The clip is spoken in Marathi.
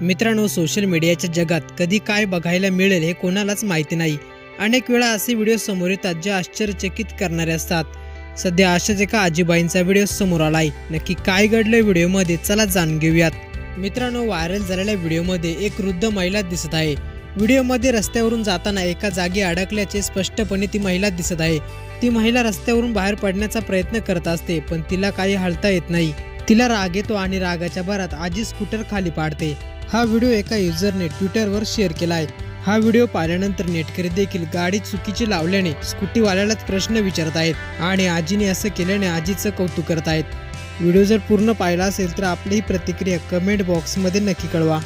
मित्रांनो, सोशल मीडियाच्या जगात कधी काय बघायला मिळेल हे कोणालाच माहिती नाही। अनेक वेळा असे व्हिडिओ समोर येतात जे आश्चर्यचकित करणारे असतात। सध्या अशाच एका आजीबाईंचा व्हिडिओ समोर आलाय। नक्की काय घडलंय व्हिडिओमध्ये, चला जाणून घेऊयात। मित्रांनो, व्हायरल झालेल्या व्हिडिओमध्ये एक वृद्ध महिला दिसत आहे। व्हिडिओमध्ये रस्त्यावरून जाताना एका जागी अडकल्याचे स्पष्टपणे ती महिला दिसत आहे। ती महिला रस्त्यावरून बाहेर पडण्याचा प्रयत्न करत असते, पण तिला काही हालता येत नाही। तिला राग येतो आणि रागाच्या भरात आजी स्कूटर खाली पाडते। हा व्हिडिओ एका युजरने ट्विटरवर शेअर केला आहे। हा व्हिडिओ पाहिल्यानंतर नेटकरी देखील गाडी चुकीची लावल्याने स्कूटीवाल्यालाच प्रश्न विचारत आहेत आणि आजीने असं केल्याने आजीचं कौतुक करत आहेत। व्हिडिओ जर पूर्ण पाहिला असेल तर आपली प्रतिक्रिया कमेंट बॉक्समध्ये नक्की कळवा।